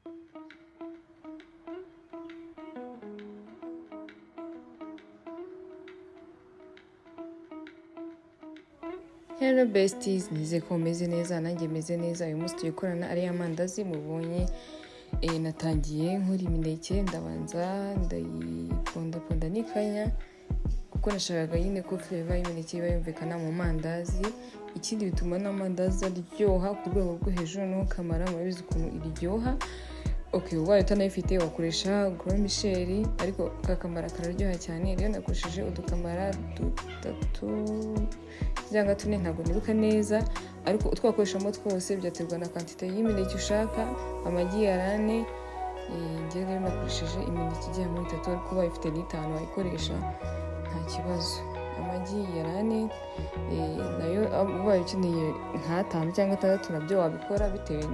Hello besties, nize ko meze neza nanjye meze neza. Uyu munsi tuyikorana ari amandazi mubonye. Natangiye nkora imineke, ndabanza ndayipondaponda n'ikanya kuko nashakaga nyine ko flavor y'imineke iba yumvikana mu mandazi. Ikindi bituma n'amandazi aryoha ku rwego rwo hejuru, no kamara murabizi ukuntu iryoha. Ubaye utanayifite wakoresha Gros Michel, ariko kakamara kararyoha cyane. Rero nakoresheje udukamara 3 cyangwa 4, ntabwo nibuka neza, ariko utwakoreshamo twose byaterwa na quantité y'imineke ushaka. Amagi yarane, njye rero nakoresheje imineke igera muri 3, ariko ubaye ufite n'5 wayikoresha nta kibazo. Amagi yarane nayo ubaye ukeneye nk'5 cyangwa 6 nabyo wabikora bitewe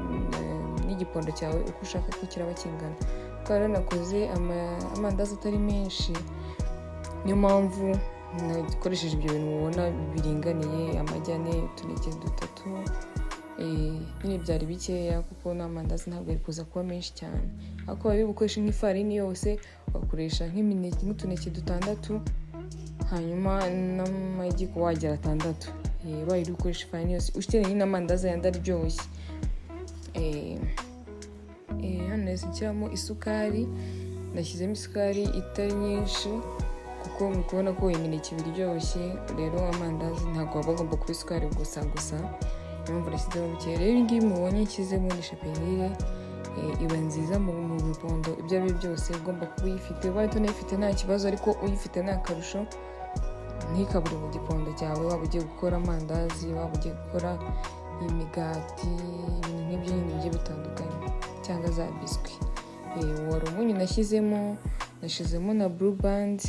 n'igipondo cyawe uko ushaka ko kiraba kingana. Rero nakoze amandazi atari menshi, niyo mpamvu nakoresheje ibyo bintu mubona biringaniye. Amagi 4, utuneke 3, nyine byari bikeya kuko n'amandazi ntabwo ari kuza kuba menshi cyane. Ariko wari bukoresha nk'ifarini yose wakoresha nk'imineke n'utuneke 6, hanyuma n'amagi ko wagera 6. Wari gukoresha ifarini yose ukeneye n'amandazi yandi aryoshye. Hano nashyiramo isukari, nashyizemo isukari itari nyinshi kuko mukubona ko imineke biryoshye. Rero amandazi ntabwo waba ugomba kuba isukari gusa, impamvu nashyizemo bike. Rero iyi ngiyi mubonye nshyizemo ni shapelire, iba nziza mu bipondo ibyo ari byo byose ugomba kuba uyifite. Ubaye utanayifite nta kibazo, ariko uyifite ni akarusho, ntikabure mu gipondo cyawe. Waba ugiye gukora amandazi, waba ugiye gukora imigati, ibintu nk'ibyo nyine bigiye bitandukanye, cyangwa za biswi. Wari umunyu nashyizemo na Blue Band.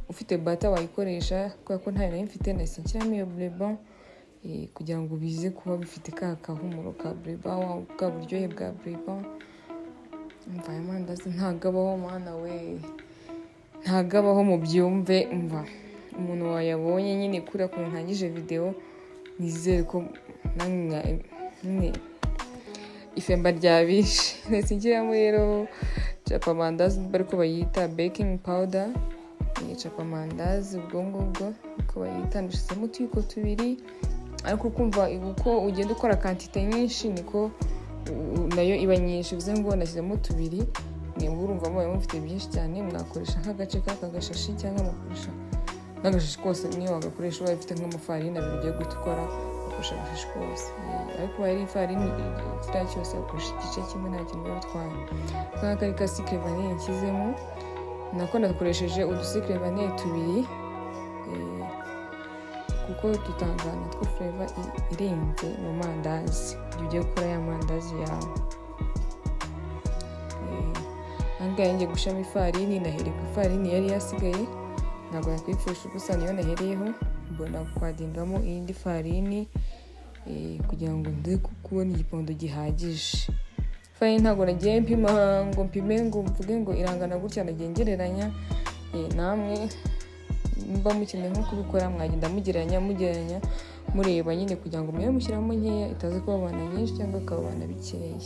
Ufite butter wayikoresha, kubera ko ntayo nari mfite nahise nshyiramo iyo Blue Band kugira ngo bize kuba bifite ka kahumuro ka Blue Band, bwa buryohe bwa Blue Band. Umva aya mandazi ntagabaho, mwana we, ntagabaho mu byumve. Umva umuntu wayabonye nyine kuri ko ntangije video, nizere ko namwe ifemba ryabishe. Nahise nshyiramo rero chapa mandazi, bariko bayita baking powder. Chapa mandazi ubwo ngubwo uko bayita, ndashizemo utuyiko 2, ariko kumva uko ugenda ukora quantité nyinshi niko nayo iba nyinshi. Bivuze ngo nashyizemo 2, nimba urumva mubaye mufite byinshi cyane mwakoresha nk'agace k'akagashashi, cyangwa mukoresha n'agashashi kose. Niyo wagakoresha ubaye ufite nk'amafarini abiri ugiye gutukora, ukoresha agashashi kose. Ariko ari ifarini kiriya cyose ukoresha igice kimwe, nta kintu bitwaye. Nk'aka ari ka sucre vanille nshyizemo, nako nakoresheje udusucre vanille 2, kuko dutangana two flavor irenze mu mandazi igihe ugiye gukora ya mandazi yawe. Angahe ngiye gushamo ifarini, nahereye ku ifarini yari yasigaye, ntabwo nakwipfusha ubusa, niyo nahereyeho. Mbona kwadingamo iyindi farini kugira ngo nze kubona igipondo gihagije. Farini ntabwo nagiye mpima ngo mpime ngo mvuge ngo irangana gutya, nagiye ngereranya. Namwe mba mukeneye nko kubikora mwagenda mugereranya mureba nyine, kugira ngo mwe mushyiramo nkeya itaze kubabana nyinshi cyangwa kabana bikeya.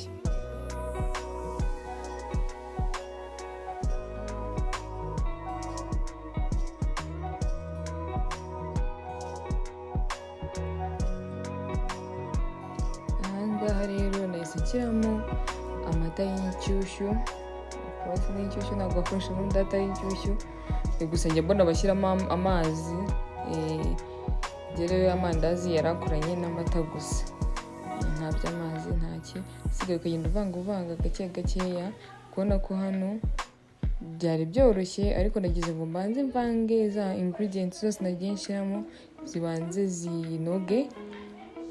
Ahangaha rero nahise nshyiramo amata y'inshyushyu. Ntabwo bakoresha n'amata y'inshyushyu gusa, njya mbona bashyiramo amazi. Rero amandazi yarakoranye n'amata gusa, nta by'amazi ntaki. Usigaye ukagenda uvanga gake gakeya. Kubona ko hano byari byoroshye, ariko nagize ngo mbanze mvange za ingredients zose nagiye nshyiramo zibanze zinoge,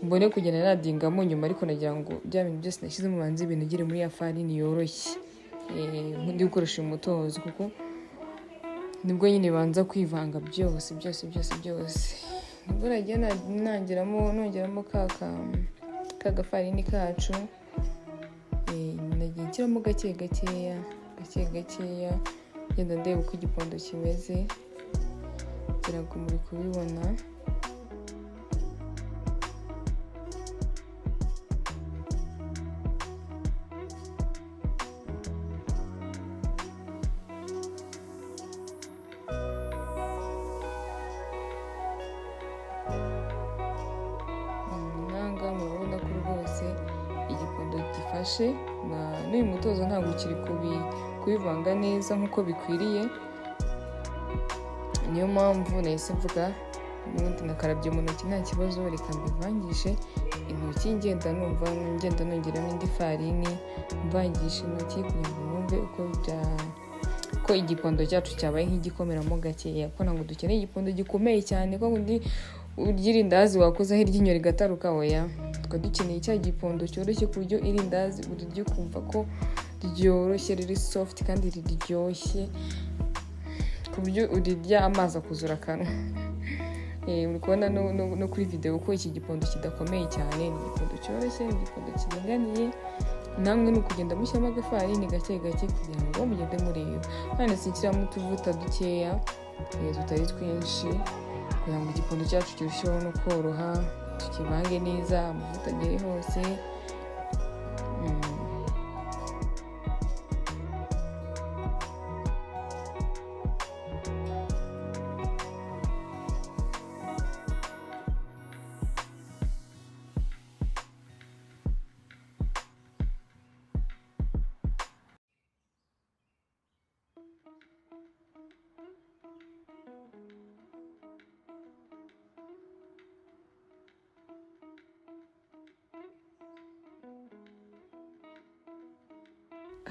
mbone kugenda nadingamo nyuma. Ariko nagira ngo bya bintu byose nashyizemo banze binogere muri ya farini yoroshye. Ndi gukoresha umutozo kuko nibwo nyine banza kwivanga byose. Nibwo nagiye nongeramo ka gafarini kacu. Nagiye nshyiramo gake gakeya, ngenda ndeba uko igipondo kimeze, kugira ngo muri kubibona. byashe n'uyu mutozo ntabwo ukiri kubivanga neza nk'uko bikwiriye. Niyo mpamvu nahise mvuga n'ubundi nakarabye mu ntoki nta kibazo, reka mbivangishe intoki ngenda nongeramo indi farini, mvangisha intoki kugira ngo numve ko igipondo cyacu cyabaye nk'igikomeramo gakeya, ko ntabwo dukeneye igipondo gikomeye cyane ko undi urya irindazi wakozaho iryinyo rigataruka. Oya, tukaba dukeneye cya gipondo cyoroshye ku buryo irindazi urirya ukumva ko ryoroshye, riri soft kandi riryoshye ku buryo urirya amazi akuzura akanwa. Muri kubona no kuri video ko iki gipondo kidakomeye cyane, ni igipondo cyoroshye, ni igipondo kiringaniye. Namwe ni ukugenda mushyiramo agafarini gake gake kugira ngo mugende mureba. Hano sinshyiramo utuvuta dukeya tutari twinshi kugira ngo igipondo cyacu kirusheho no koroha, tukivange neza, amavuta agere hose.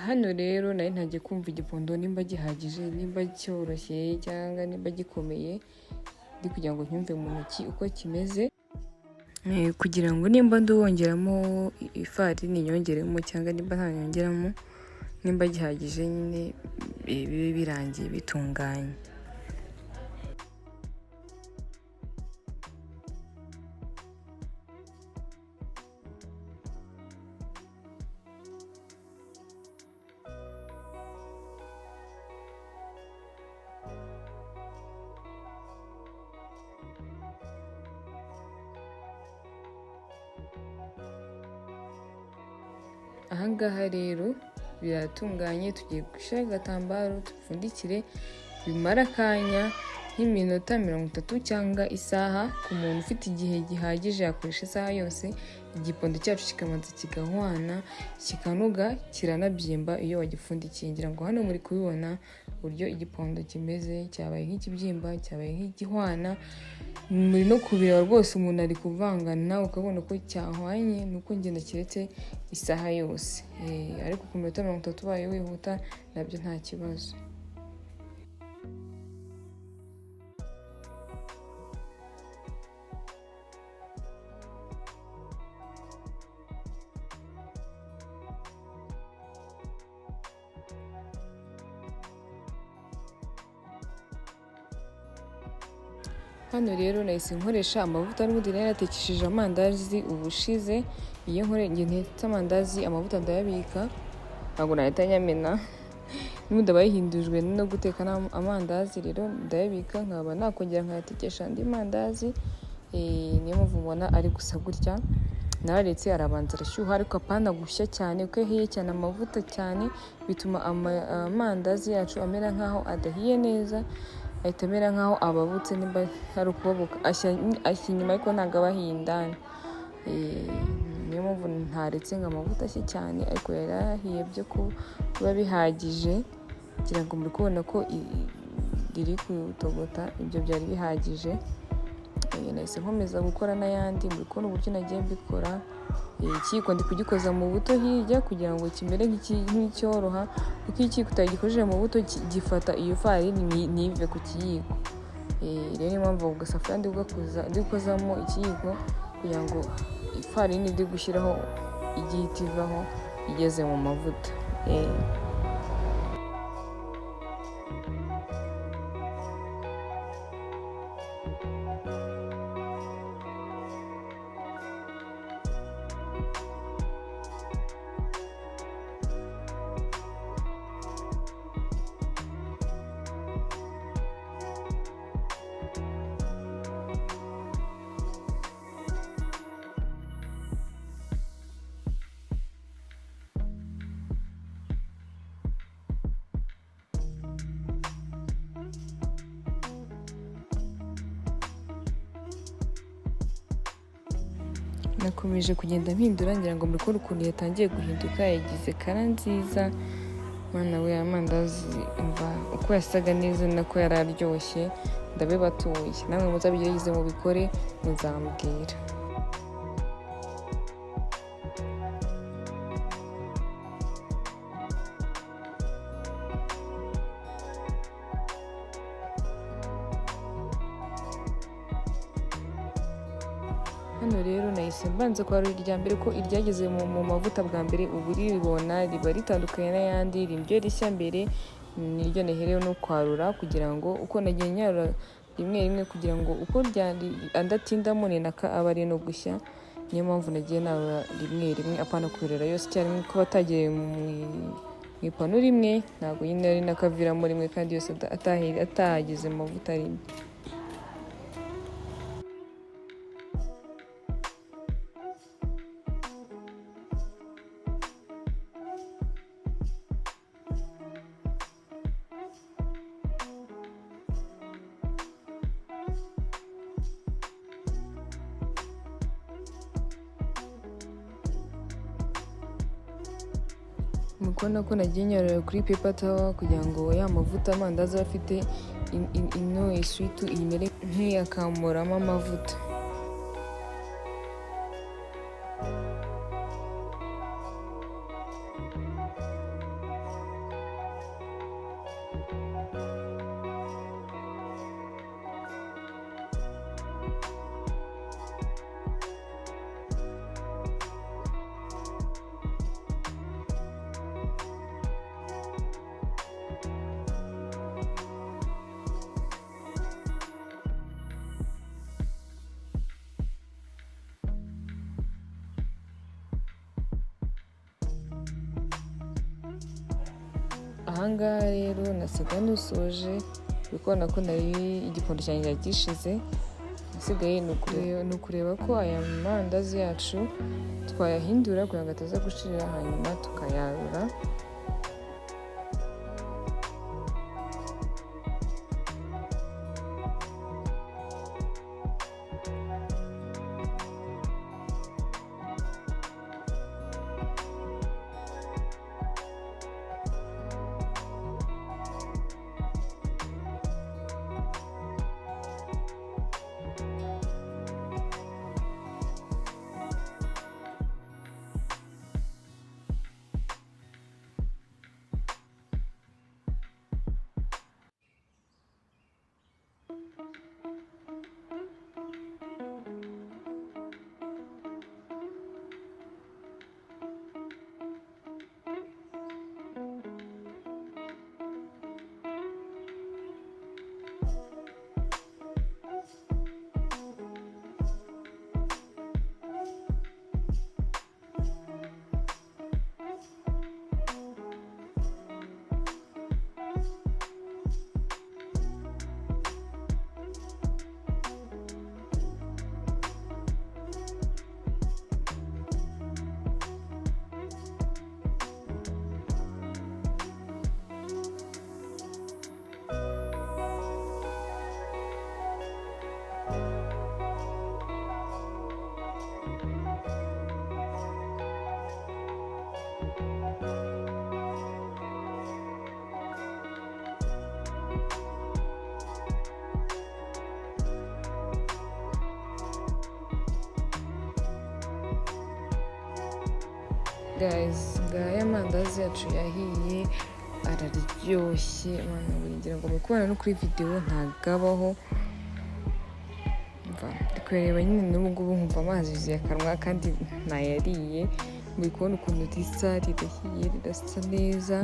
Hano rero nari ntagiye kumva igipondo nimba gihagije, nimba cyoroshye cyangwa nimba gikomeye, ndi kugira ngo nyumve mu ntoki uko kimeze, kugira ngo nimba nduwongeramo ifarini nyongeremo cyangwa nimba nta nyongeramo, nimba gihagije nyine bibe birangiye bitunganye. Ahangaha rero biratunganye, tugiye gushyira agatambaro tupfundikire bimara akanya nk'iminota 30 cyangwa isaha. Ku muntu ufite igihe gihagije yakoresha isaha yose, igipondo cyacu kikamanza kigahwana, kikanoga, kiranabyimba iyo wagipfundikiye. Ngira ngo hano muri kubibona uburyo igipondo kimeze, cyabaye nk'ikibyimba, cyabaye nk'igihwana. Muri no kubireba rwose umuntu ari kuvangana nawe ukabona ko cyahwanye, nuko ngenda kiretse isaha yose. Ariko ku minota 30 ubaye wihuta nabyo nta kibazo. Hano rero nahise nkoresha amavuta n'ubundi nari natekesheje amandazi ubushize. Iyo ntetse amandazi amavuta ndayabika, ntabwo nahita nyamena. N'ubundi aba yahindujwe no guteka amandazi, rero ndayabika nkaba nakongera nkayatekesha andi mandazi. Niyo mpamvu mubona ari gusa gutya. Nararetse arabanza arashyuha, ariko apana gushya cyane kuko ahiye cyane amavuta cyane bituma amandazi yacu amera nkaho adahiye neza, ahita amera nkaho ababutse, nimba hari ukubabuka ashya inyuma ariko ntabwo aba ahiye indani. Niyo mpamvu ntaretse ngo amavuta ashye cyane, ariko yari ahiye byo kuba bihagije. Kugira ngo muri kubona ko riri kutogota, ibyo byari bihagije. Nahise nkomeza gukora n'ayandi, muri kubona uburyo nagiye mbikora. Ikiyiko ndi kugikoza mu buto hirya kugira ngo kimere nk'icyoroha, kuko ikiyiko utagikojeje mu buto gifata iyo farini ntive ku kiyiko. Rero niyo mpamvu ugasafuriya ndi gukozamo ikiyiko kugira ngo ifarini ndi gushyiraho igihita ivaho igeze mu mavuta. nakomeje kugenda mpindura ngira ngo muri ukuntu yatangiye guhinduka, yagize kara nziza. Mwana we amandazi umva uko yasaga neza nako yari aryoshye, ndabibatuye namwe muzabigerageze mubikore muzambwira. Hano rero nahise mbanza kwarura irya mbere ko iryageze mu mavuta bwa mbere, ubu ribona riba ritandukanye n'ayandi, riryo rishya mbere niryo neherewe no kwarura kugira ngo uko nagiye nyarura rimwe rimwe kugira ngo uko andatindamo ni naka aba ari no gushya. Niyo mpamvu nagiye narura rimwe rimwe apana kurera yose icyarimwe, ko batagiye mu ipanu rimwe ntabwo nyine ari nakaviramo rimwe kandi yose atahageze mu mavuta rimwe. Mukubona ko nagiye nyorora kuri paper towel kugira ngo ya mavuta amandazi afite ino iswitu imere nk'iyakamuramo amavuta. Ahangaha rero nasaga n'usoje bikona ko nari igikondo cyanjye yagishize, asigaye ni ukureba ko aya mandazi yacu twayahindura kugira ngo ataza gushirira, hanyuma tukayarura. Guys, ngaya amandazi yacu yahiye araryoshye, mwana wigira ngo mukubona no kuri video ntagabaho. Ndi kureba nyine n'ubu ngubu nkumva amazi yuzuye akanwa kandi ntayariye. Muri kubona ukuntu risa rirahiye rirasa neza,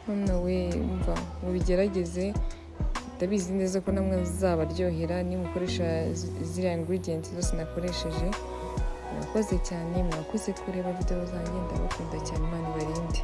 mwana we mva mubigerageze, ndabizi neza ko namwe zabaryohera nimukoresha ziriya ingredients zose nakoresheje. Murakoze cyane, murakoze kureba video zanjye, ndabakunda cyane, Imana ibarinde.